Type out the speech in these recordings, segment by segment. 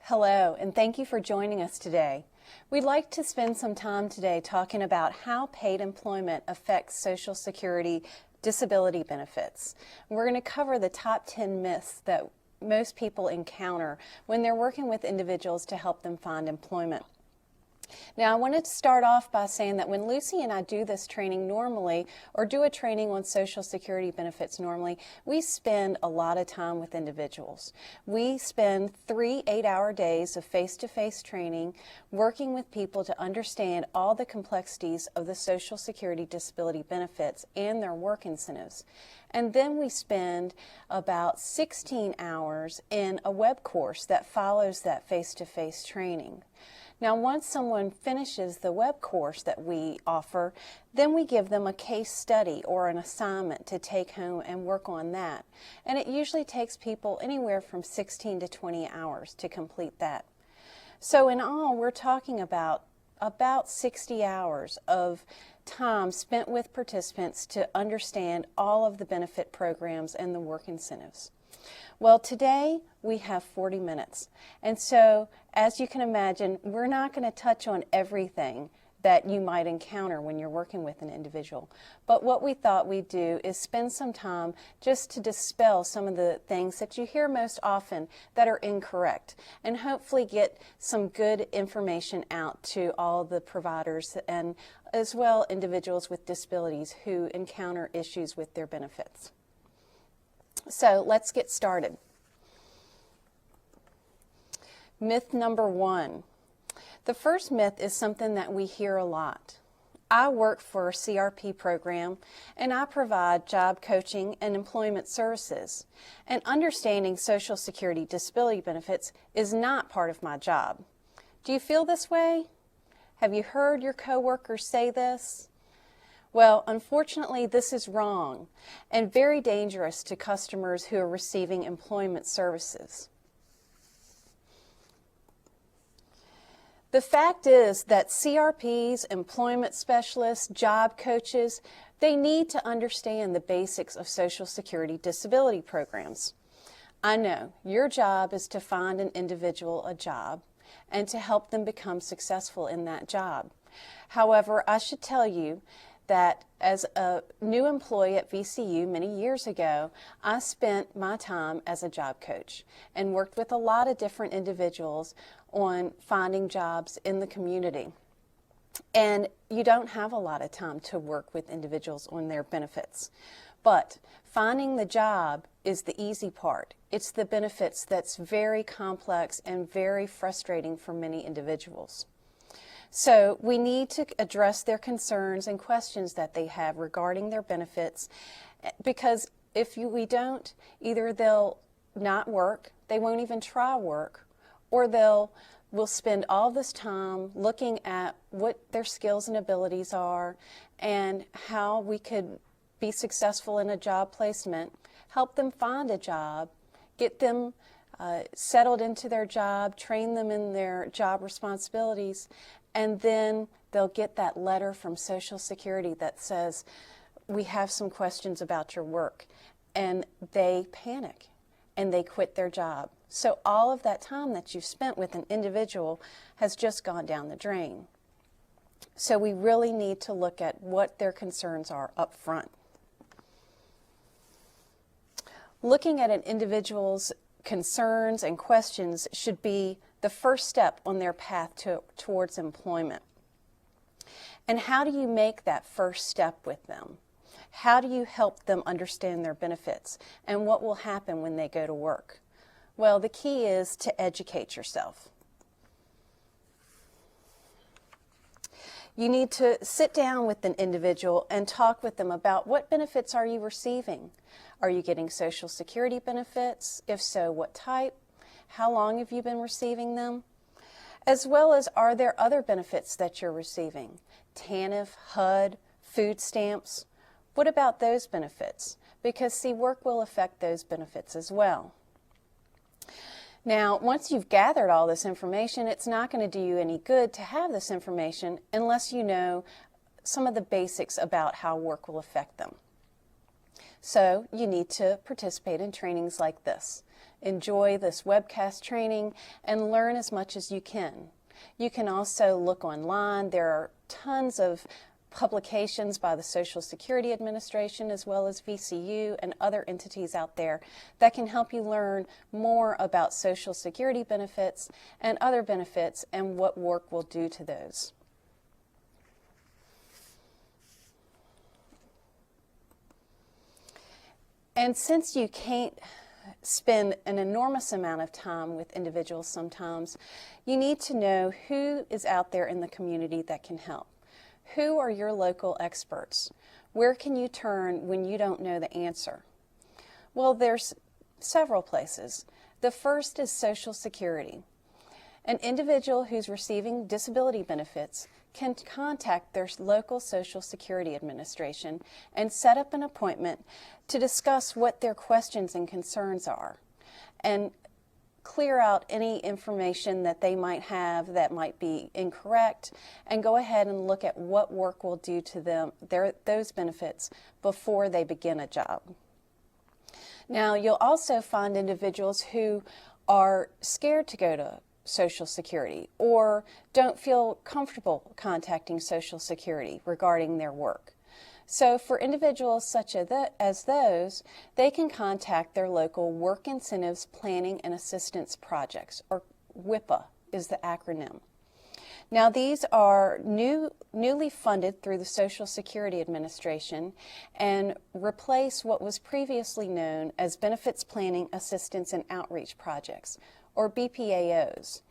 Hello, and thank you for joining us today. We'd like to spend some time today talking about how paid employment affects Social Security disability benefits. We're going to cover the top 10 myths that most people encounter when they're working with individuals to help them find employment. Now, I wanted to start off by saying that when Lucy and I do this training normally, or do a training on Social Security benefits normally, we spend a lot of time with individuals. We spend 3 8-hour days of face-to-face training working with people to understand all the complexities of the Social Security disability benefits and their work incentives. And then we spend about 16 hours in a web course that follows that face-to-face training. Now, once someone finishes the web course that we offer, then we give them a case study or an assignment to take home and work on that. And it usually takes people anywhere from 16 to 20 hours to complete that. So in all, we're talking about 60 hours of time spent with participants to understand all of the benefit programs and the work incentives. Well, today we have 40 minutes, and so as you can imagine, we're not going to touch on everything that you might encounter when you're working with an individual. But what we thought we'd do is spend some time just to dispel some of the things that you hear most often that are incorrect, and hopefully get some good information out to all the providers and as well individuals with disabilities who encounter issues with their benefits. So let's get started. Myth number 1. The first myth is something that we hear a lot. I work for a CRP program and I provide job coaching and employment services, and understanding Social Security disability benefits is not part of my job. Do you feel this way? Have you heard your coworkers say this? Well, unfortunately, this is wrong and very dangerous to customers who are receiving employment services. The fact is that CRPs, employment specialists, job coaches, they need to understand the basics of Social Security disability programs. I know your job is to find an individual a job and to help them become successful in that job. However, I should tell you that as a new employee at VCU many years ago, I spent my time as a job coach and worked with a lot of different individuals on finding jobs in the community. And you don't have a lot of time to work with individuals on their benefits. But finding the job is the easy part. It's the benefits that's very complex and very frustrating for many individuals. So we need to address their concerns and questions that they have regarding their benefits, because if we don't, either they'll not work, they won't even try work, or we'll spend all this time looking at what their skills and abilities are and how we could be successful in a job placement, help them find a job, get them settled into their job, train them in their job responsibilities, and then they'll get that letter from Social Security that says, we have some questions about your work. And they panic and they quit their job. So all of that time that you've spent with an individual has just gone down the drain. So we really need to look at what their concerns are up front. Looking at an individual's concerns and questions should be the first step on their path towards employment. And how do you make that first step with them? How do you help them understand their benefits and what will happen when they go to work? Well, the key is to educate yourself. You need to sit down with an individual and talk with them about what benefits are you receiving. Are you getting Social Security benefits? If so, what type? How long have you been receiving them? As well as, are there other benefits that you're receiving? TANF, HUD, food stamps? What about those benefits? Because, see, work will affect those benefits as well. Now, once you've gathered all this information, it's not going to do you any good to have this information unless you know some of the basics about how work will affect them. So you need to participate in trainings like this. enjoy this webcast training and learn as much as you can. You can also look online. There are tons of publications by the Social Security Administration as well as VCU and other entities out there that can help you learn more about Social Security benefits and other benefits and what work will do to those. And since you can't spend an enormous amount of time with individuals sometimes, you need to know who is out there in the community that can help. Who are your local experts? Where can you turn when you don't know the answer? Well, there's several places. The first is Social Security. An individual who's receiving disability benefits can contact their local Social Security Administration and set up an appointment to discuss what their questions and concerns are and clear out any information that they might have that might be incorrect and go ahead and look at what work will do to them, those benefits before they begin a job. Now, you'll also find individuals who are scared to go to Social Security or don't feel comfortable contacting Social Security regarding their work. So for individuals such as those, they can contact their local Work Incentives Planning and Assistance Projects, or WIPA is the acronym. Now these are newly funded through the Social Security Administration and replace what was previously known as Benefits Planning Assistance and Outreach Projects, or BPAOs.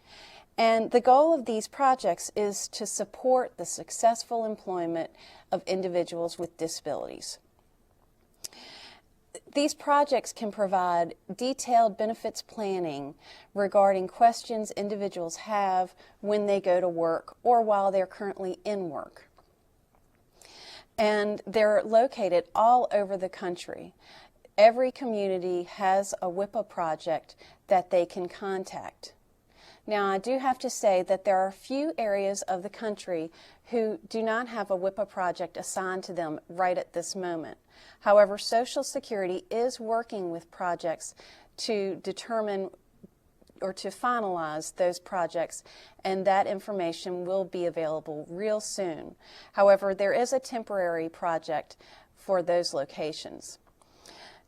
And the goal of these projects is to support the successful employment of individuals with disabilities. These projects can provide detailed benefits planning regarding questions individuals have when they go to work or while they're currently in work. And they're located all over the country. Every community has a WIPA project that they can contact. Now, I do have to say that there are a few areas of the country who do not have a WIPA project assigned to them right at this moment. However, Social Security is working with projects to determine or to finalize those projects, and that information will be available real soon. However, there is a temporary project for those locations.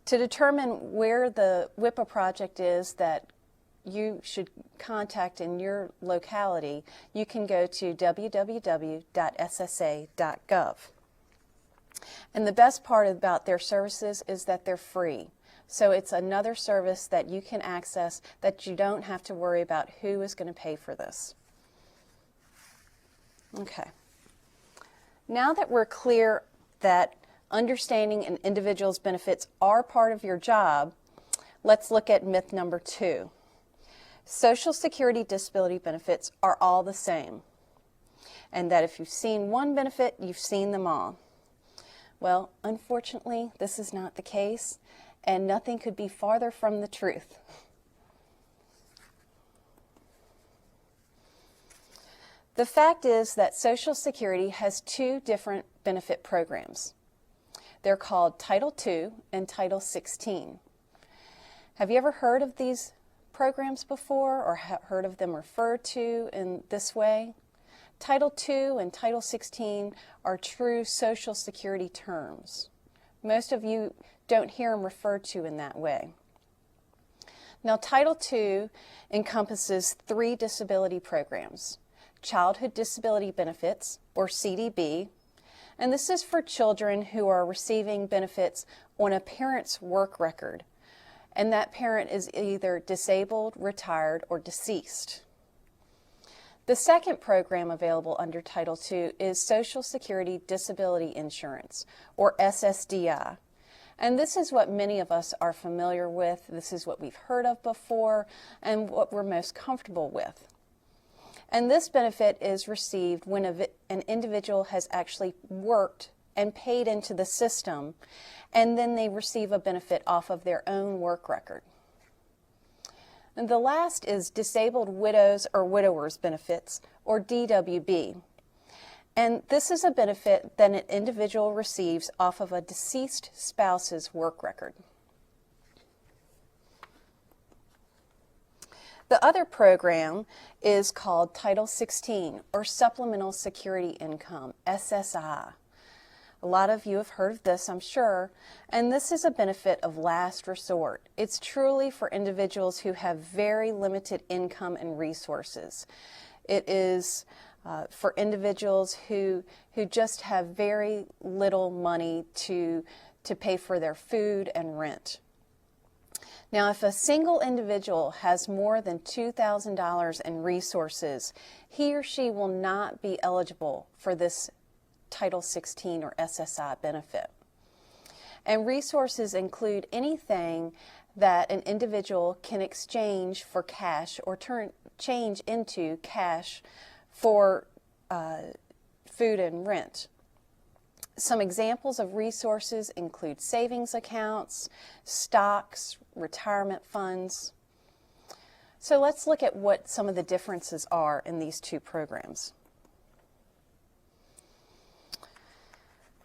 To determine where the WIPA project is that you should contact in your locality, you can go to www.ssa.gov. And the best part about their services is that they're free. So it's another service that you can access that you don't have to worry about who is going to pay for this. Okay. Now that we're clear that understanding an individual's benefits are part of your job, let's look at myth number 2. Social Security disability benefits are all the same, and that if you've seen one benefit, you've seen them all. Well, unfortunately, this is not the case, and nothing could be farther from the truth. The fact is that Social Security has 2 different benefit programs. They're called Title II and Title 16. Have you ever heard of these programs before or heard of them referred to in this way? Title II and Title 16 are true Social Security terms. Most of you don't hear them referred to in that way. Now, Title II encompasses 3 disability programs: Childhood Disability Benefits, or CDB, and this is for children who are receiving benefits on a parent's work record, and that parent is either disabled, retired, or deceased. The second program available under Title II is Social Security Disability Insurance, or SSDI. And this is what many of us are familiar with. This is what we've heard of before and what we're most comfortable with. And this benefit is received when an individual has actually worked and paid into the system, and then they receive a benefit off of their own work record. And the last is Disabled Widows or Widowers Benefits, or DWB. And this is a benefit that an individual receives off of a deceased spouse's work record. The other program is called Title 16, or Supplemental Security Income, SSI. A lot of you have heard of this, I'm sure, and this is a benefit of last resort. It's truly for individuals who have very limited income and resources. It is for individuals who just have very little money to pay for their food and rent. Now, if a single individual has more than $2,000 in resources, he or she will not be eligible for this Title 16 or SSI benefit. And resources include anything that an individual can exchange for cash or change into cash for food and rent. Some examples of resources include savings accounts, stocks, retirement funds. So let's look at what some of the differences are in these two programs.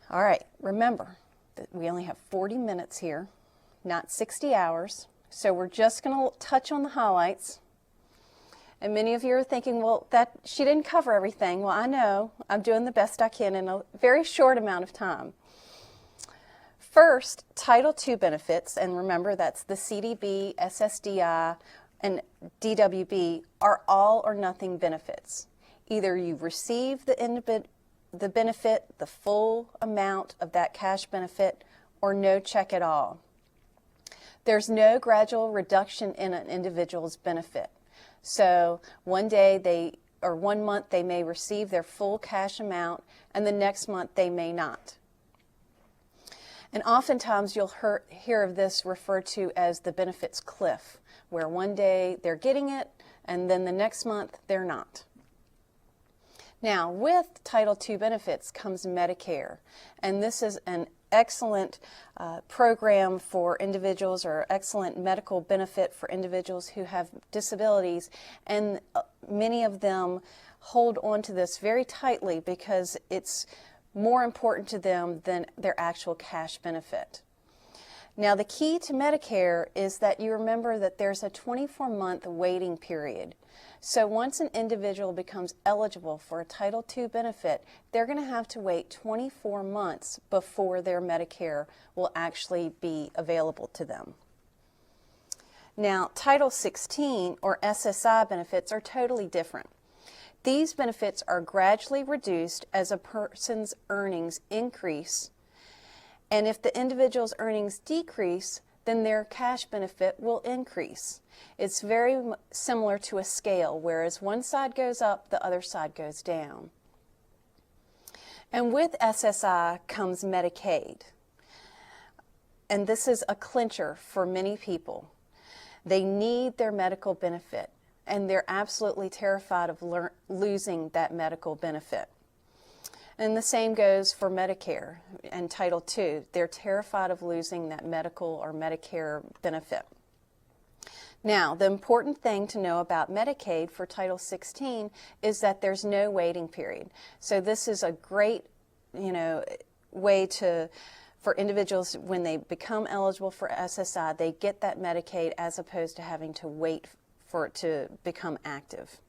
All right, remember that we only have 40 minutes here, not 60 hours, so we're just going to touch on the highlights. And many of you are thinking, well, she didn't cover everything. Well, I know. I'm doing the best I can in a very short amount of time. First, Title II benefits, and remember that's the CDB, SSDI, and DWB, are all or nothing benefits. Either you receive the benefit, the full amount of that cash benefit, or no check at all. There's no gradual reduction in an individual's benefit. So one month they may receive their full cash amount, and the next month they may not. And oftentimes you'll hear of this referred to as the benefits cliff, where one day they're getting it, and then the next month they're not. Now, with Title II benefits comes Medicare, and this is an excellent program for individuals, or excellent medical benefit for individuals who have disabilities, and many of them hold on to this very tightly because it's more important to them than their actual cash benefit. Now, the key to Medicare is that you remember that there's a 24-month waiting period. So once an individual becomes eligible for a Title II benefit, they're going to have to wait 24 months before their Medicare will actually be available to them. Now, Title 16 or SSI benefits are totally different. These benefits are gradually reduced as a person's earnings increase, and if the individual's earnings decrease, then their cash benefit will increase. It's very similar to a scale, whereas one side goes up, the other side goes down. And with SSI comes Medicaid. And this is a clincher for many people. They need their medical benefit, and they're absolutely terrified of losing that medical benefit. And the same goes for Medicare and Title II. They're terrified of losing that medical or Medicare benefit. Now, the important thing to know about Medicaid for Title 16 is that there's no waiting period. So this is a great, way for individuals when they become eligible for SSI, they get that Medicaid as opposed to having to wait for it to become active.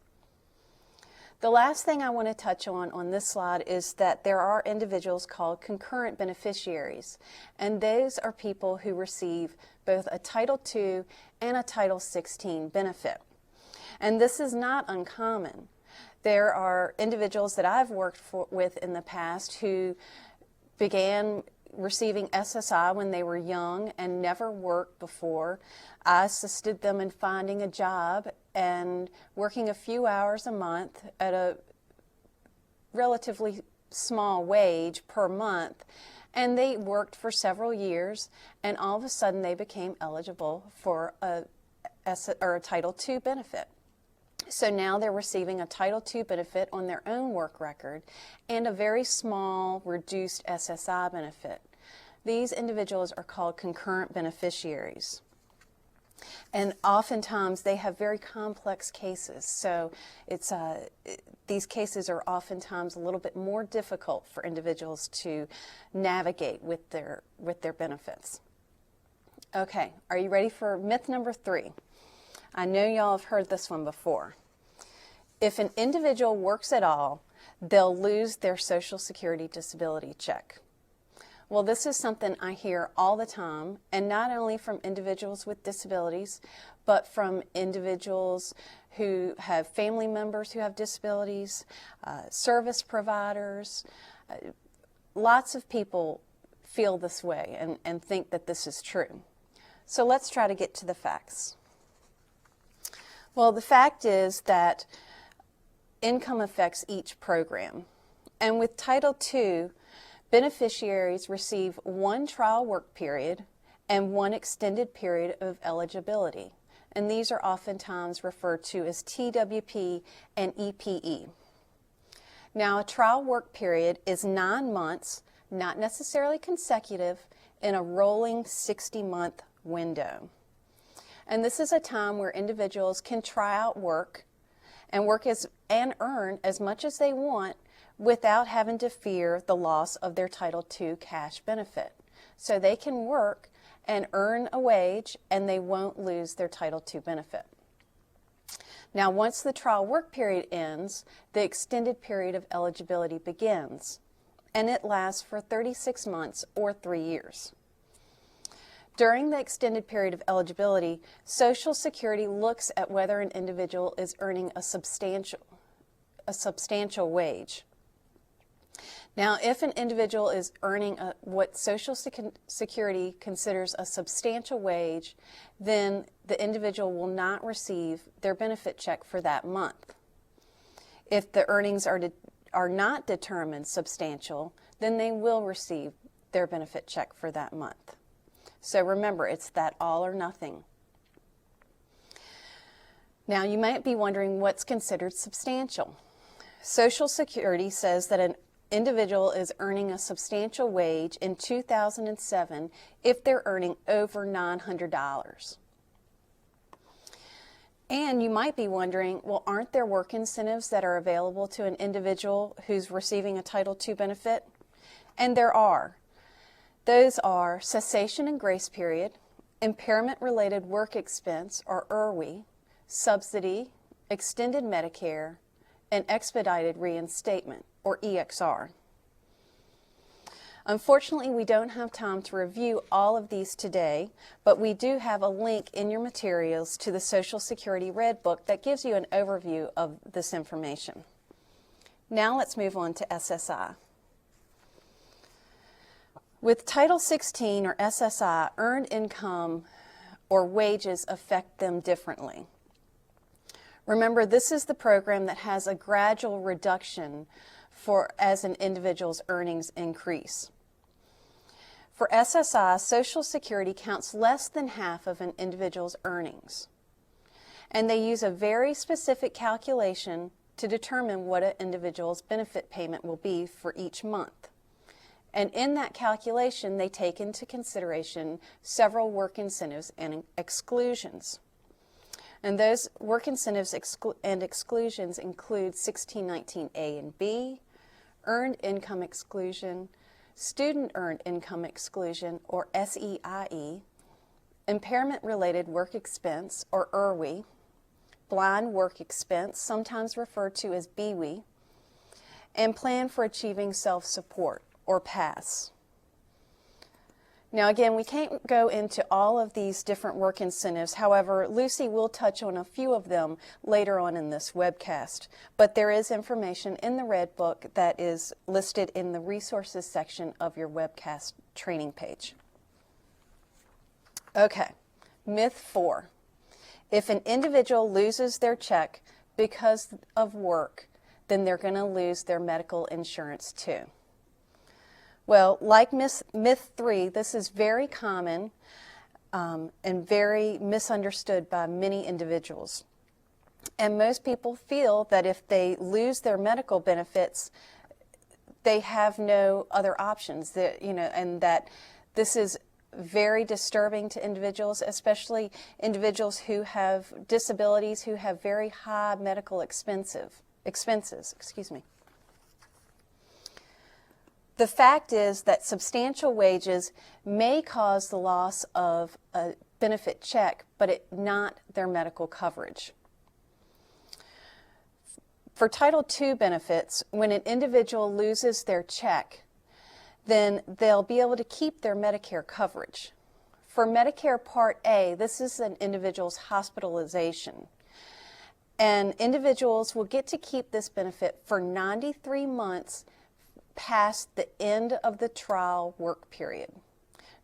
The last thing I want to touch on this slide is that there are individuals called concurrent beneficiaries, and those are people who receive both a Title II and a Title 16 benefit. And this is not uncommon. There are individuals that I've worked with in the past who began receiving SSI when they were young and never worked before. I assisted them in finding a job and working a few hours a month at a relatively small wage per month, and they worked for several years, and all of a sudden they became eligible for a Title II benefit. So now they're receiving a Title II benefit on their own work record and a very small reduced SSI benefit. These individuals are called concurrent beneficiaries. And oftentimes they have very complex cases, so these cases are oftentimes a little bit more difficult for individuals to navigate with their benefits. Okay, are you ready for myth number 3? I know y'all have heard this one before. If an individual works at all, they'll lose their Social Security disability check. Well, this is something I hear all the time, and not only from individuals with disabilities, but from individuals who have family members who have disabilities, service providers. Lots of people feel this way and think that this is true. So let's try to get to the facts. Well, the fact is that income affects each program. And with Title II, beneficiaries receive one trial work period and one extended period of eligibility. And these are oftentimes referred to as TWP and EPE. Now, a trial work period is 9 months, not necessarily consecutive, in a rolling 60-month window. And this is a time where individuals can try out work and earn as much as they want without having to fear the loss of their Title II cash benefit. So they can work and earn a wage and they won't lose their Title II benefit. Now, once the trial work period ends, the extended period of eligibility begins, and it lasts for 36 months or 3 years. During the extended period of eligibility, Social Security looks at whether an individual is earning a substantial wage. Now, if an individual is earning what Social Security considers a substantial wage, then the individual will not receive their benefit check for that month. If the earnings are not determined substantial, then they will receive their benefit check for that month. So remember, it's that all or nothing. Now, you might be wondering what's considered substantial. Social Security says that an individual is earning a substantial wage in 2007 if they're earning over $900. And you might be wondering, well, aren't there work incentives that are available to an individual who's receiving a Title II benefit? And there are. Those are cessation and grace period, impairment-related work expense, or IRWE, subsidy, extended Medicare, and expedited reinstatement, or EXR. Unfortunately, we don't have time to review all of these today, but we do have a link in your materials to the Social Security Red Book that gives you an overview of this information. Now let's move on to SSI. With Title XVI or SSI, earned income or wages affect them differently. Remember, this is the program that has a gradual reduction as an individual's earnings increase. For SSI, Social Security counts less than half of an individual's earnings. And they use a very specific calculation to determine what an individual's benefit payment will be for each month. And in that calculation, they take into consideration several work incentives and exclusions. And those work incentives and exclusions include 1619A and B, earned income exclusion, student earned income exclusion, or SEIE, impairment-related work expense, or IRWE, blind work expense, sometimes referred to as BWE, and plan for achieving self-support, or PASS. Now again, we can't go into all of these different work incentives. However, Lucy will touch on a few of them later on in this webcast. But there is information in the Red Book that is listed in the resources section of your webcast training page. Okay, myth 4. If an individual loses their check because of work, then they're going to lose their medical insurance too. Well, like myth 3, this is very common and very misunderstood by many individuals. And most people feel that if they lose their medical benefits, they have no other options, and that this is very disturbing to individuals, especially individuals who have disabilities, who have very high medical expenses. The fact is that substantial wages may cause the loss of a benefit check, but not their medical coverage. For Title II benefits, when an individual loses their check, then they'll be able to keep their Medicare coverage. For Medicare Part A, this is an individual's hospitalization. And individuals will get to keep this benefit for 93 months past the end of the trial work period.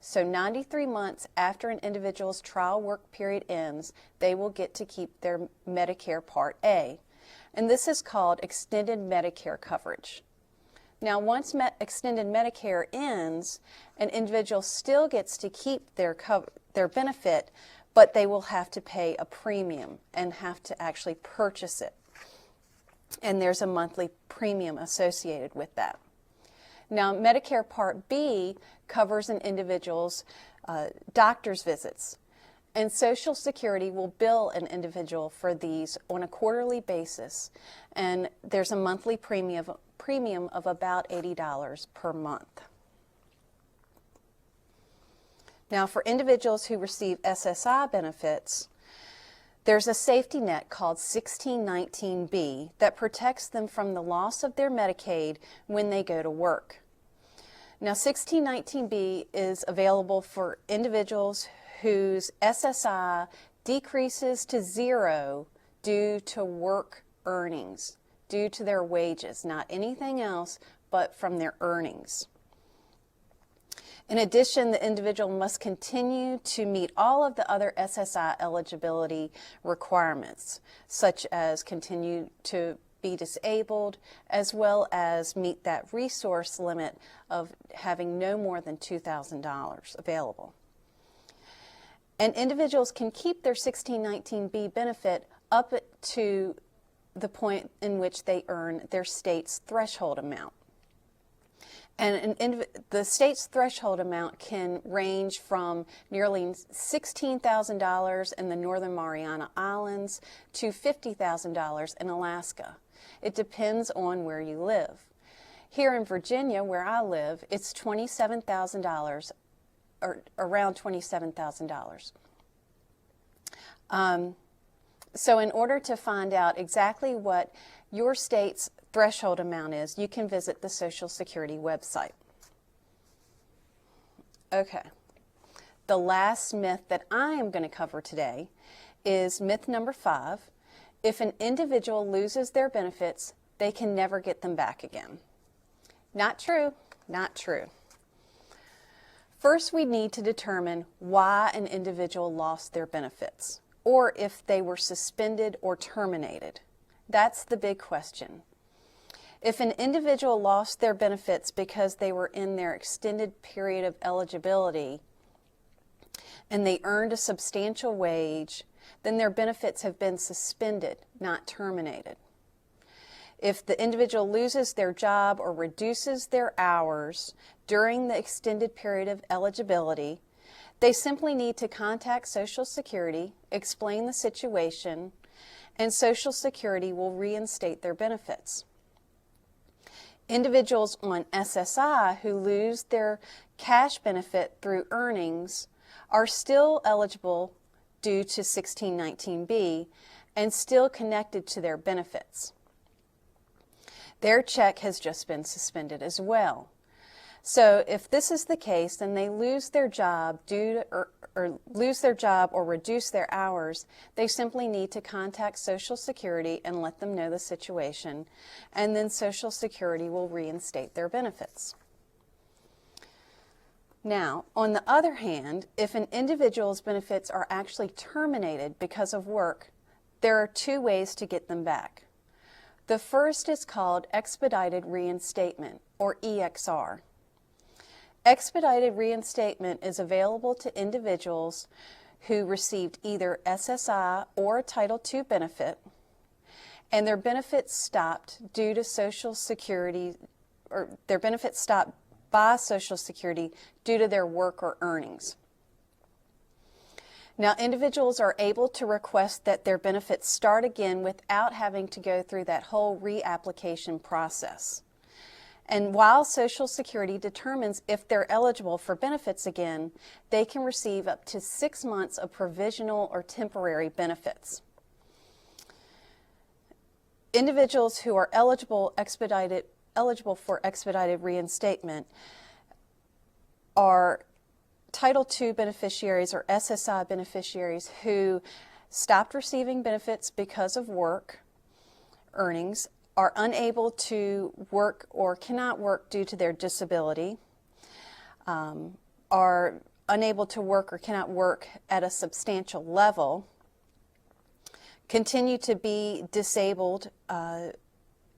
So 93 months after an individual's trial work period ends, they will get to keep their Medicare Part A. And this is called extended Medicare coverage. Now, once extended Medicare ends, an individual still gets to keep their benefit, but they will have to pay a premium and have to actually purchase it. And there's a monthly premium associated with that. Now, Medicare Part B covers an individual's doctor's visits. And Social Security will bill an individual for these on a quarterly basis. And there's a monthly premium of about $80 per month. Now, for individuals who receive SSI benefits, there's a safety net called 1619B that protects them from the loss of their Medicaid when they go to work. Now, 1619B is available for individuals whose SSI decreases to zero due to work earnings, due to their wages, not anything else but from their earnings. In addition, the individual must continue to meet all of the other SSI eligibility requirements, such as continue to be disabled, as well as meet that resource limit of having no more than $2,000 available. And individuals can keep their 1619B benefit up to the point in which they earn their state's threshold amount. And the state's threshold amount can range from nearly $16,000 in the Northern Mariana Islands to $50,000 in Alaska. It depends on where you live. Here in Virginia, where I live, it's $27,000, or around $27,000. So in order to find out exactly what your state's threshold amount is, you can visit the Social Security website. Okay. The last myth that I am going to cover today is myth number 5. If an individual loses their benefits, they can never get them back again. Not true. Not true. First, we need to determine why an individual lost their benefits, or if they were suspended or terminated. That's the big question. If an individual lost their benefits because they were in their extended period of eligibility and they earned a substantial wage, then their benefits have been suspended, not terminated. If the individual loses their job or reduces their hours during the extended period of eligibility, they simply need to contact Social Security, explain the situation, and Social Security will reinstate their benefits. Individuals on SSI who lose their cash benefit through earnings are still eligible due to 1619B and still connected to their benefits. Their check has just been suspended as well. So if this is the case, then they lose their job or reduce their hours, they simply need to contact Social Security and let them know the situation, and then Social Security will reinstate their benefits. Now, on the other hand, if an individual's benefits are actually terminated because of work, there are 2 ways to get them back. The first is called expedited reinstatement, or EXR. Expedited reinstatement is available to individuals who received either SSI or a Title II benefit, and their benefits stopped due to Social Security, or their benefits stopped by Social Security due to their work or earnings. Now, individuals are able to request that their benefits start again without having to go through that whole reapplication process. And while Social Security determines if they're eligible for benefits again, they can receive up to 6 months of provisional or temporary benefits. Individuals who are eligible for expedited reinstatement are Title II beneficiaries or SSI beneficiaries who stopped receiving benefits because of work earnings, are unable to work or cannot work due to their disability, are unable to work or cannot work at a substantial level, continue to be disabled, and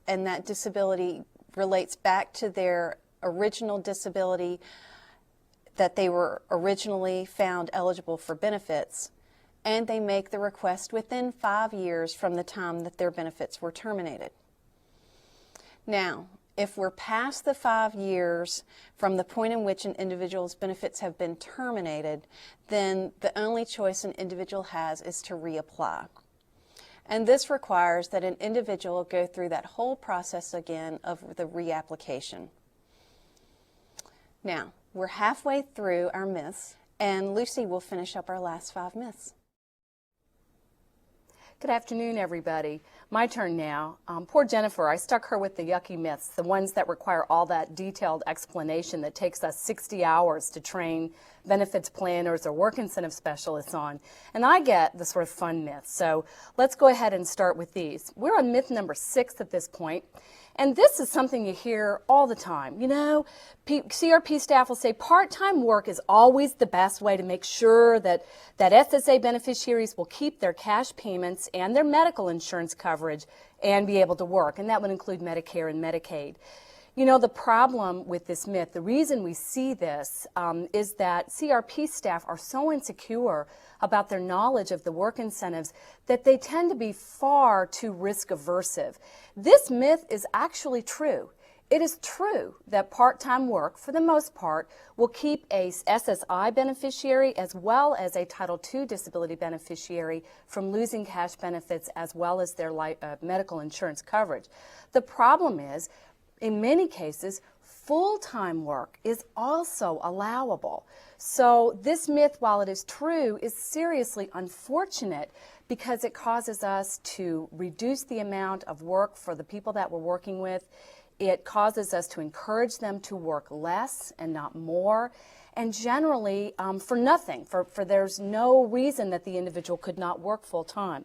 that disability relates back to their original disability that they were originally found eligible for benefits, and they make the request within 5 years from the time that their benefits were terminated. Now, if we're past the 5 years from the point in which an individual's benefits have been terminated, then the only choice an individual has is to reapply. And this requires that an individual go through that whole process again of the reapplication. Now, we're halfway through our myths, and Lucy will finish up our last 5 myths. Good afternoon, everybody. My turn now. Poor Jennifer, I stuck her with the yucky myths, the ones that require all that detailed explanation that takes us 60 hours to train benefits planners or work incentive specialists on. And I get the sort of fun myths. So let's go ahead and start with these. We're on myth number 6 at this point. And this is something you hear all the time. You know, CRP staff will say part-time work is always the best way to make sure that SSA beneficiaries will keep their cash payments and their medical insurance coverage and be able to work. And that would include Medicare and Medicaid. You know, the problem with this myth, the reason we see this is that CRP staff are so insecure about their knowledge of the work incentives that they tend to be far too risk aversive. This myth is actually true. It is true that part-time work, for the most part, will keep a SSI beneficiary as well as a Title II disability beneficiary from losing cash benefits as well as their medical insurance coverage. The problem is, in many cases, full-time work is also allowable. So this myth, while it is true, is seriously unfortunate because it causes us to reduce the amount of work for the people that we're working with. It causes us to encourage them to work less and not more, and generally for nothing, for there's no reason that the individual could not work full-time.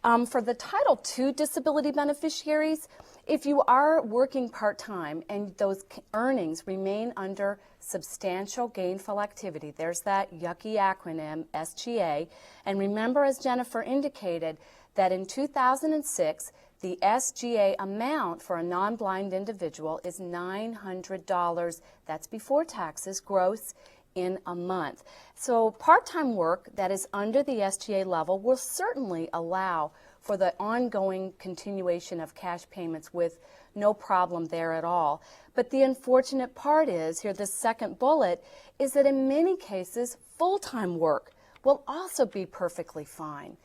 For the Title II disability beneficiaries, if you are working part-time and those earnings remain under substantial gainful activity, there's that yucky acronym, SGA, and remember, as Jennifer indicated, that in 2006, the SGA amount for a non-blind individual is $900. That's before taxes, gross, in a month. So part-time work that is under the SGA level will certainly allow for the ongoing continuation of cash payments with no problem there at all. But the unfortunate part is, here the second bullet, is that in many cases full-time work will also be perfectly fine.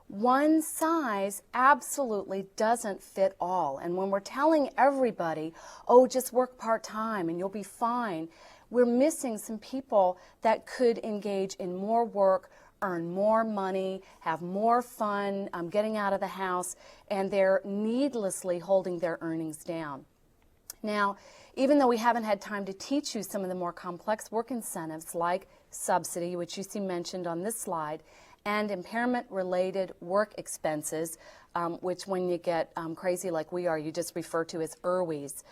One size absolutely doesn't fit all. And when we're telling everybody, oh, just work part-time and you'll be fine, we're missing some people that could engage in more work, earn more money, have more fun getting out of the house, and they're needlessly holding their earnings down. Now, even though we haven't had time to teach you some of the more complex work incentives like subsidy, which you see mentioned on this slide, and impairment-related work expenses, which when you get crazy like we are, you just refer to as IRWIs.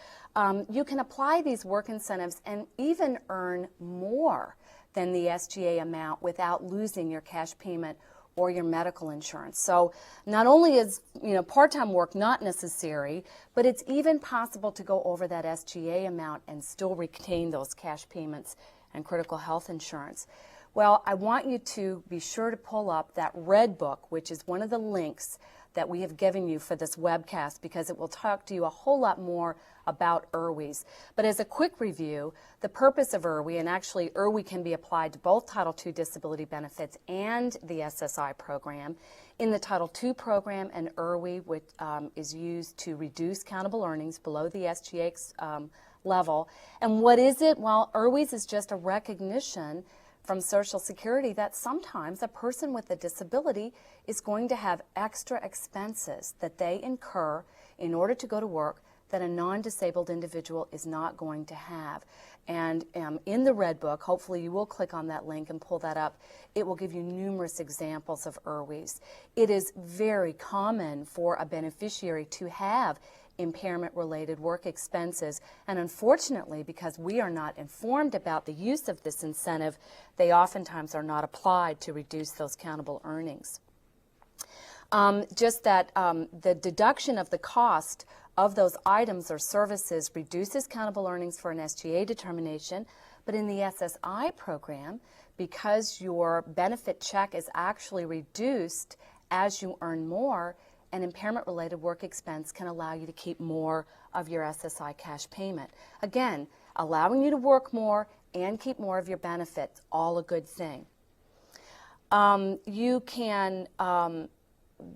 You can apply these work incentives and even earn more than the SGA amount without losing your cash payment or your medical insurance. So not only is part-time work not necessary, but it's even possible to go over that SGA amount and still retain those cash payments and critical health insurance. Well, I want you to be sure to pull up that red book, which is one of the links that we have given you for this webcast, because it will talk to you a whole lot more about IRWIs. But as a quick review, the purpose of IRWI, and actually IRWI can be applied to both Title II disability benefits and the SSI program, In the Title II program, an IRWI, which is used to reduce countable earnings below the SGA level. And what is it? Well, IRWIs is just a recognition from Social Security that sometimes a person with a disability is going to have extra expenses that they incur in order to go to work that a non-disabled individual is not going to have. And in the Red Book, hopefully you will click on that link and pull that up, it will give you numerous examples of IRWIs. It is very common for a beneficiary to have impairment-related work expenses, and unfortunately, because we are not informed about the use of this incentive, they oftentimes are not applied to reduce those countable earnings. Just that the deduction of the cost of those items or services reduces countable earnings for an SGA determination, but in the SSI program, because your benefit check is actually reduced as you earn more, an impairment-related work expense can allow you to keep more of your SSI cash payment. Again, allowing you to work more and keep more of your benefits, all a good thing. You can,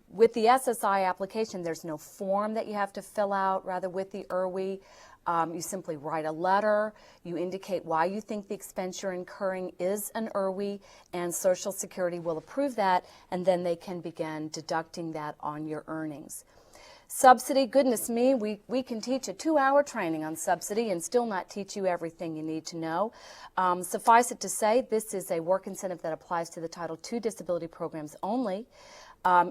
with the SSI application, there's no form that you have to fill out. Rather, with the IRWI, you simply write a letter, you indicate why you think the expense you're incurring is an IRWI, and Social Security will approve that, and then they can begin deducting that on your earnings. Subsidy, goodness me, we can teach a 2-hour training on subsidy and still not teach you everything you need to know. Suffice it to say, this is a work incentive that applies to the Title II disability programs only.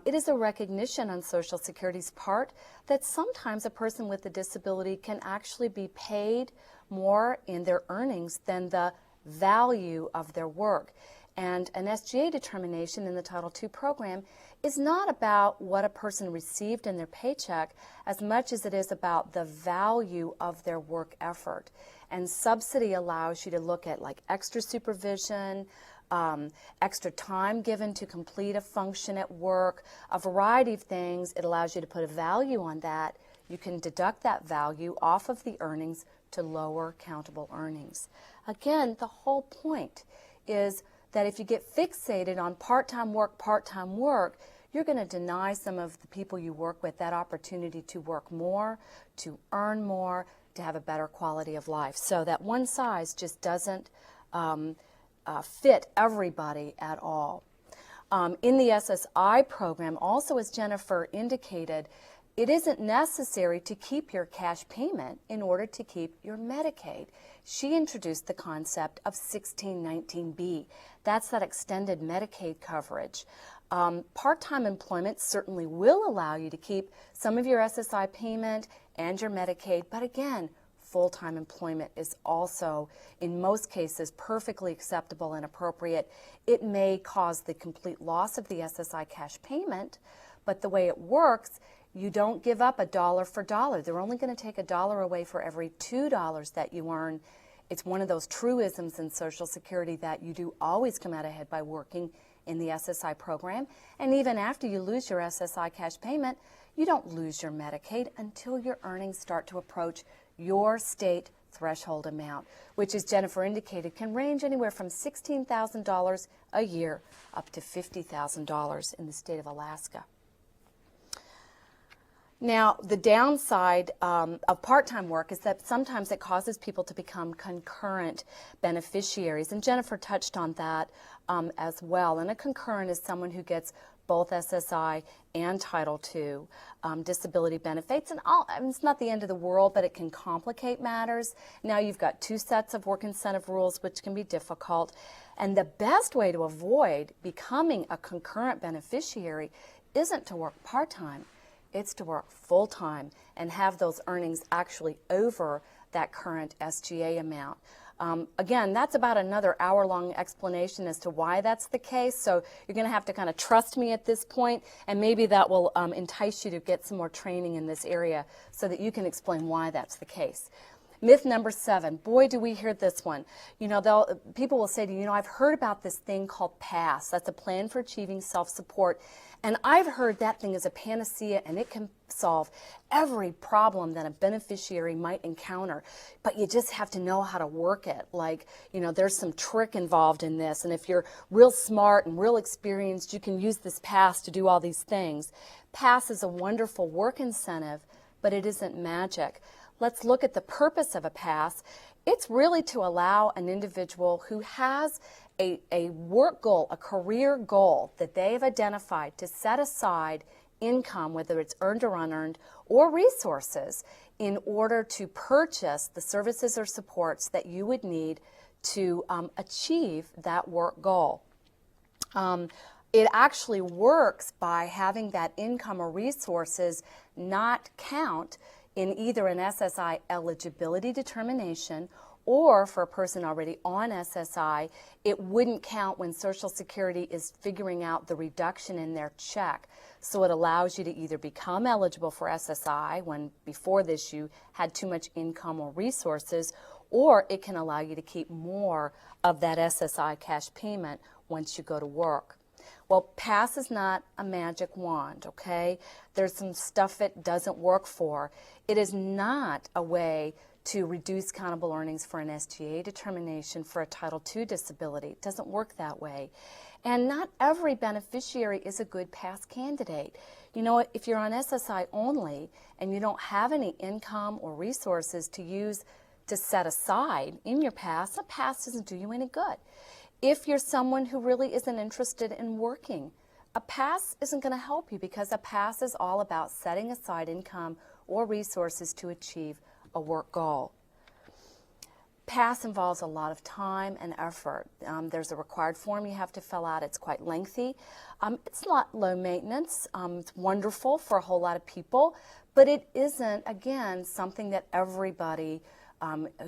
It is a recognition on Social Security's part that sometimes a person with a disability can actually be paid more in their earnings than the value of their work. And an SGA determination in the Title II program is not about what a person received in their paycheck as much as it is about the value of their work effort. And subsidy allows you to look at like extra supervision, extra time given to complete a function at work, a variety of things. It allows you to put a value on that. You can deduct that value off of the earnings to lower countable earnings. Again, the whole point is that if you get fixated on part-time work, you're going to deny some of the people you work with that opportunity to work more, to earn more, to have a better quality of life. So that one size just doesn't fit everybody at all. In the SSI program, also as Jennifer indicated, it isn't necessary to keep your cash payment in order to keep your Medicaid. She introduced the concept of 1619B. That's that extended Medicaid coverage. Part-time employment certainly will allow you to keep some of your SSI payment and your Medicaid, but again, full-time employment is also, in most cases, perfectly acceptable and appropriate. It may cause the complete loss of the SSI cash payment, but the way it works, you don't give up a dollar for dollar. They're only going to take a dollar away for every $2 that you earn. It's one of those truisms in Social Security that you do always come out ahead by working in the SSI program. And even after you lose your SSI cash payment, you don't lose your Medicaid until your earnings start to approach your state threshold amount, which, as Jennifer indicated, can range anywhere from $16,000 a year up to $50,000 in the state of Alaska. Now, the downside of part-time work is that sometimes it causes people to become concurrent beneficiaries, and Jennifer touched on that as well. And a concurrent is someone who gets both SSI and Title II disability benefits. And it's not the end of the world, but it can complicate matters. Now you've got 2 sets of work incentive rules, which can be difficult. And the best way to avoid becoming a concurrent beneficiary isn't to work part-time. It's to work full-time and have those earnings actually over that current SGA amount. Again, that's about another hour-long explanation as to why that's the case, so you're going to have to kind of trust me at this point, and maybe that will entice you to get some more training in this area so that you can explain why that's the case. Myth number 7, boy, do we hear this one. You know, people will say to you, I've heard about this thing called PASS. That's a plan for achieving self-support. And I've heard that thing is a panacea and it can solve every problem that a beneficiary might encounter, but you just have to know how to work it. Like, you know, there's some trick involved in this, and if you're real smart and real experienced, you can use this pass to do all these things. Pass is a wonderful work incentive, but it isn't magic. Let's look at the purpose of a pass. It's really to allow an individual who has a work goal, a career goal that they've identified, to set aside income, whether it's earned or unearned, or resources, in order to purchase the services or supports that you would need to achieve that work goal. It actually works by having that income or resources not count in either an SSI eligibility determination, or for a person already on SSI, it wouldn't count when Social Security is figuring out the reduction in their check. So it allows you to either become eligible for SSI when before this you had too much income or resources, or it can allow you to keep more of that SSI cash payment once you go to work. Well, PASS is not a magic wand, okay? There's some stuff it doesn't work for. It is not a way to reduce countable earnings for an SGA determination for a Title II disability. It doesn't work that way. And not every beneficiary is a good PASS candidate. You know, if you're on SSI only and you don't have any income or resources to use to set aside in your PASS, a PASS doesn't do you any good. If you're someone who really isn't interested in working, a PASS isn't going to help you, because a PASS is all about setting aside income or resources to achieve a work goal. PASS involves a lot of time and effort. There's a required form you have to fill out. It's quite lengthy. It's not low maintenance. It's wonderful for a whole lot of people, but it isn't, again, something that everybody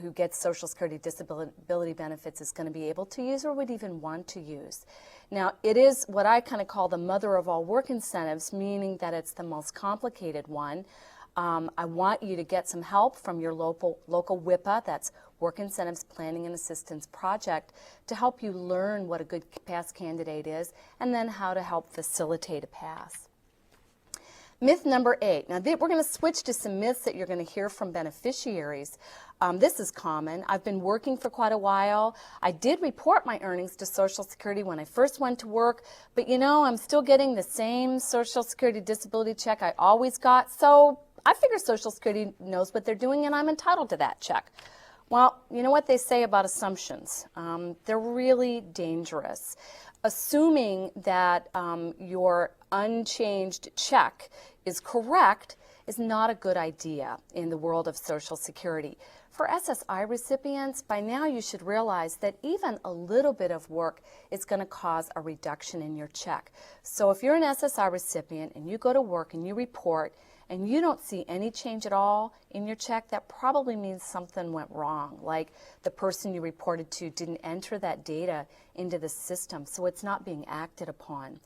who gets Social Security disability benefits is going to be able to use or would even want to use. Now, it is what I kind of call the mother of all work incentives, meaning that it's the most complicated one. I want you to get some help from your local WIPA, that's Work Incentives Planning and Assistance Project, to help you learn what a good PASS candidate is and then how to help facilitate a PASS. Myth number 8. Now, we're going to switch to some myths that you're going to hear from beneficiaries. This is common. I've been working for quite a while. I did report my earnings to Social Security when I first went to work, but you know, I'm still getting the same Social Security disability check I always got, so I figure Social Security knows what they're doing and I'm entitled to that check. Well, you know what they say about assumptions? They're really dangerous. Assuming that your unchanged check is correct is not a good idea in the world of Social Security. For SSI recipients, by now you should realize that even a little bit of work is going to cause a reduction in your check. So if you're an SSI recipient and you go to work and you report and you don't see any change at all in your check, that probably means something went wrong, like the person you reported to didn't enter that data into the system, so it's not being acted upon.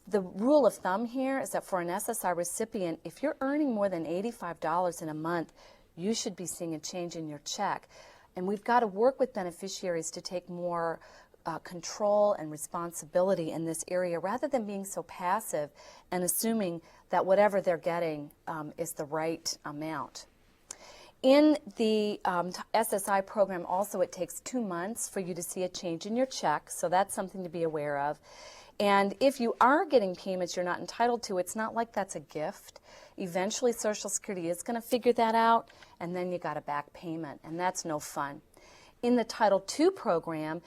The rule of thumb here is that for an SSI recipient, if you're earning more than $85 in a month, you should be seeing a change in your check. And we've got to work with beneficiaries to take more control and responsibility in this area, rather than being so passive and assuming that whatever they're getting is the right amount. In the SSI program also, it takes 2 months for you to see a change in your check, so that's something to be aware of. And if you are getting payments you're not entitled to, it's not like that's a gift. Eventually Social Security is going to figure that out, and then you got a back payment, and that's no fun. In the Title II program,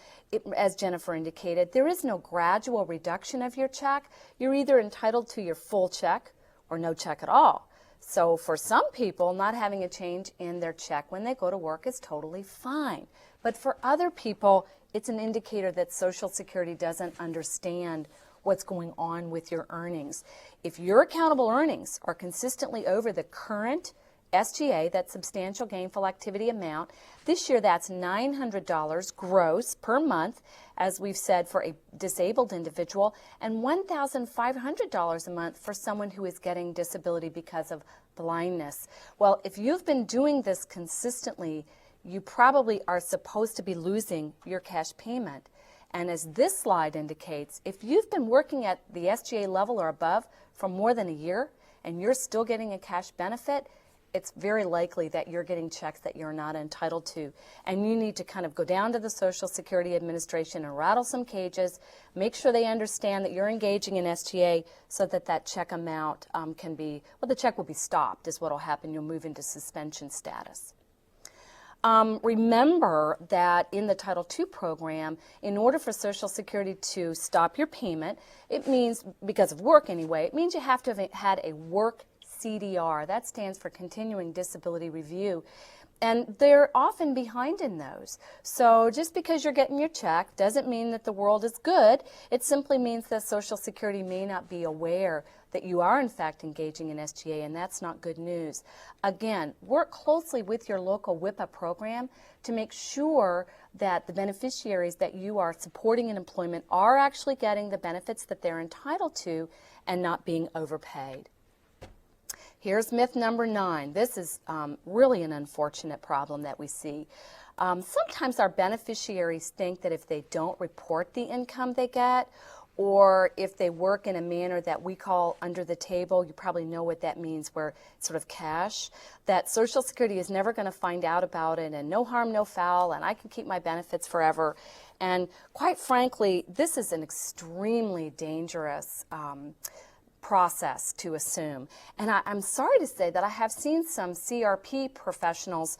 as Jennifer indicated, there is no gradual reduction of your check. You're either entitled to your full check or no check at all. So for some people, not having a change in their check when they go to work is totally fine. But for other people, it's an indicator that Social Security doesn't understand what's going on with your earnings. If your accountable earnings are consistently over the current SGA, that substantial gainful activity amount, this year that's $900 gross per month, as we've said, for a disabled individual, and $1,500 a month for someone who is getting disability because of blindness. Well, if you've been doing this consistently, you probably are supposed to be losing your cash payment. And as this slide indicates, if you've been working at the SGA level or above for more than a year and you're still getting a cash benefit, it's very likely that you're getting checks that you're not entitled to. And you need to kind of go down to the Social Security Administration and rattle some cages, make sure they understand that you're engaging in SGA so that that check amount can be, well, the check will be stopped is what will happen. You'll move into suspension status. Remember that in the Title II program, in order for Social Security to stop your payment, it means, because of work anyway, it means you have to have had a work CDR. That stands for Continuing Disability Review. And they're often behind in those. So just because you're getting your check doesn't mean that the world is good. It simply means that Social Security may not be aware that you are in fact engaging in SGA, and that's not good news. Again, work closely with your local WIPA program to make sure that the beneficiaries that you are supporting in employment are actually getting the benefits that they're entitled to and not being overpaid. Here's myth number 9. This is really an unfortunate problem that we see. Sometimes our beneficiaries think that if they don't report the income they get, or if they work in a manner that we call under the table, you probably know what that means, where it's sort of cash, that Social Security is never going to find out about it, and no harm, no foul, and I can keep my benefits forever. And quite frankly, this is an extremely dangerous process to assume. And I'm sorry to say that I have seen some CRP professionals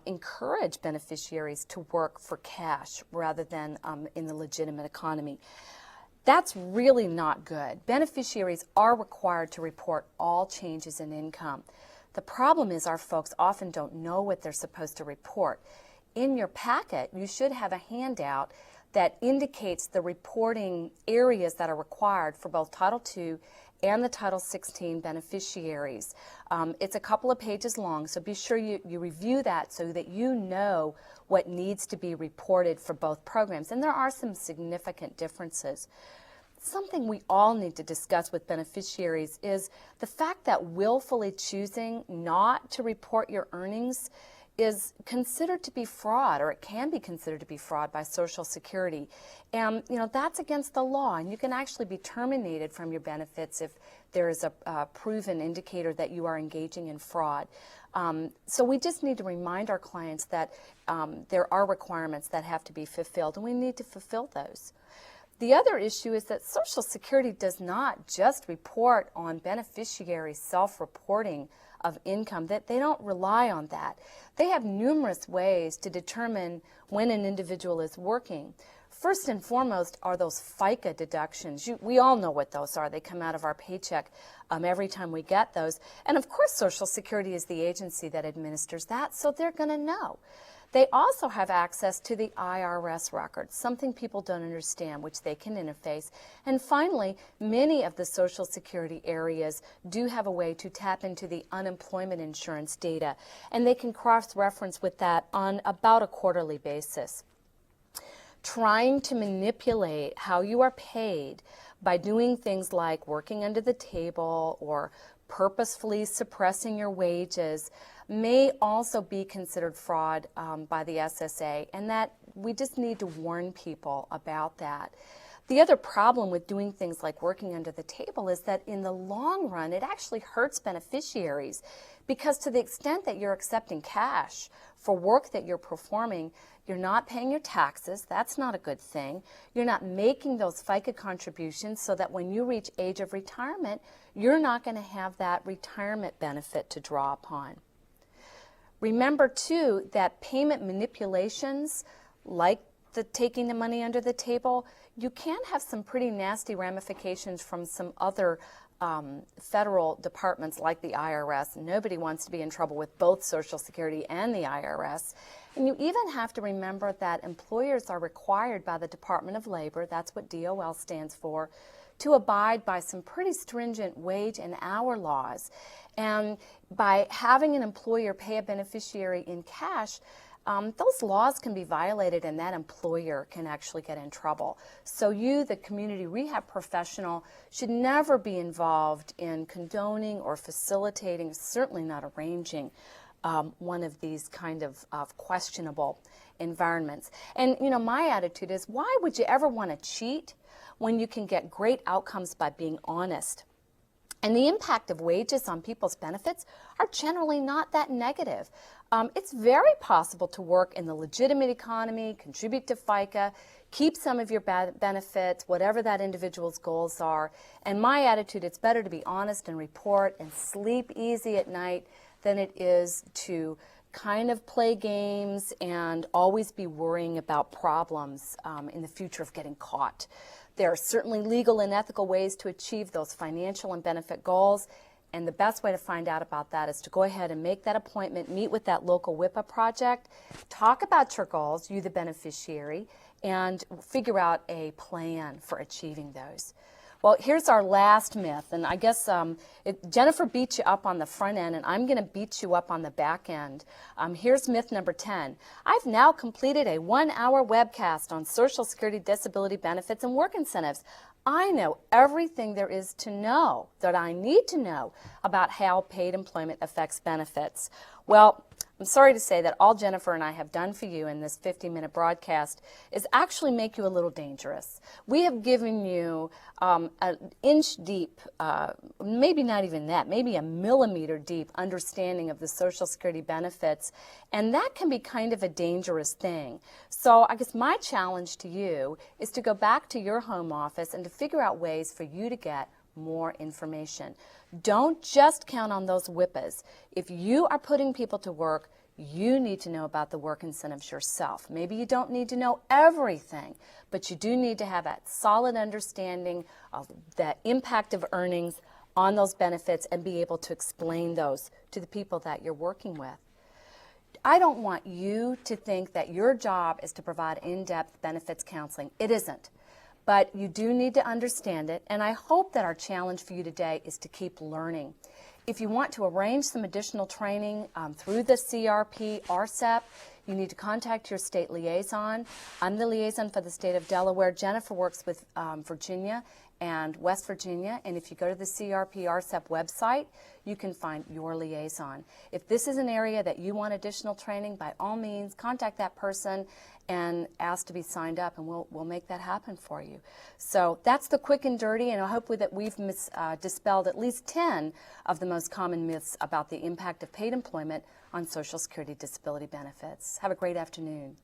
encourage beneficiaries to work for cash rather than in the legitimate economy. That's really not good. Beneficiaries are required to report all changes in income. The problem is our folks often don't know what they're supposed to report. In your packet, you should have a handout that indicates the reporting areas that are required for both Title II and the Title XVI beneficiaries. It's a couple of pages long, so be sure you review that so that you know what needs to be reported for both programs. And there are some significant differences. Something we all need to discuss with beneficiaries is the fact that willfully choosing not to report your earnings is considered to be fraud, or it can be considered to be fraud by Social Security. And that's against the law, and you can actually be terminated from your benefits if there is a proven indicator that you are engaging in fraud. So we just need to remind our clients that there are requirements that have to be fulfilled, and we need to fulfill those. The other issue is that Social Security does not just report on beneficiary self-reporting of income, that they don't rely on that. They have numerous ways to determine when an individual is working. First and foremost are those FICA deductions. We all know what those are. They come out of our paycheck every time we get those. And of course, Social Security is the agency that administers that, so they're going to know. They also have access to the IRS records, something people don't understand, which they can interface. And finally, many of the Social Security areas do have a way to tap into the unemployment insurance data, and they can cross-reference with that on about a quarterly basis. Trying to manipulate how you are paid by doing things like working under the table or purposefully suppressing your wages may also be considered fraud by the SSA, and that we just need to warn people about that. The other problem with doing things like working under the table is that in the long run, it actually hurts beneficiaries, because to the extent that you're accepting cash for work that you're performing, you're not paying your taxes. That's not a good thing. You're not making those FICA contributions so that when you reach age of retirement, you're not going to have that retirement benefit to draw upon. Remember, too, that payment manipulations, like taking the money under the table, you can have some pretty nasty ramifications from some other federal departments like the IRS. Nobody wants to be in trouble with both Social Security and the IRS. And you even have to remember that employers are required by the Department of Labor, that's what DOL stands for, to abide by some pretty stringent wage and hour laws. And by having an employer pay a beneficiary in cash, those laws can be violated and that employer can actually get in trouble. So you, the community rehab professional, should never be involved in condoning or facilitating, certainly not arranging, one of these kind of questionable environments. And my attitude is, why would you ever want to cheat when you can get great outcomes by being honest? And the impact of wages on people's benefits are generally not that negative. It's very possible to work in the legitimate economy, contribute to FICA, keep some of your benefits, whatever that individual's goals are. And my attitude, it's better to be honest and report and sleep easy at night than it is to kind of play games and always be worrying about problems in the future of getting caught. There are certainly legal and ethical ways to achieve those financial and benefit goals, and the best way to find out about that is to go ahead and make that appointment, meet with that local WIPA project, talk about your goals, you the beneficiary, and figure out a plan for achieving those. Well, here's our last myth, and I guess Jennifer beat you up on the front end, and I'm going to beat you up on the back end. Here's myth number 10. I've now completed a 1-hour webcast on Social Security disability benefits and work incentives. I know everything there is to know, that I need to know, about how paid employment affects benefits. Well, I'm sorry to say that all Jennifer and I have done for you in this 50-minute broadcast is actually make you a little dangerous. We have given you an inch deep, maybe not even that, maybe a millimeter deep understanding of the Social Security benefits, and that can be kind of a dangerous thing. So I guess my challenge to you is to go back to your home office and to figure out ways for you to get more information. Don't just count on those WIPAs. If you are putting people to work, you need to know about the work incentives yourself. Maybe you don't need to know everything, but you do need to have that solid understanding of the impact of earnings on those benefits and be able to explain those to the people that you're working with. I don't want you to think that your job is to provide in-depth benefits counseling. It isn't. But you do need to understand it, and I hope that our challenge for you today is to keep learning. If you want to arrange some additional training through the CRP RCEP, you need to contact your state liaison. I'm the liaison for the state of Delaware. Jennifer works with Virginia and West Virginia, and if you go to the CRP RCEP website, you can find your liaison. If this is an area that you want additional training, by all means, contact that person and ask to be signed up, and we'll make that happen for you. So that's the quick and dirty, and I hope that we've dispelled at least 10 of the most common myths about the impact of paid employment on Social Security disability benefits. Have a great afternoon.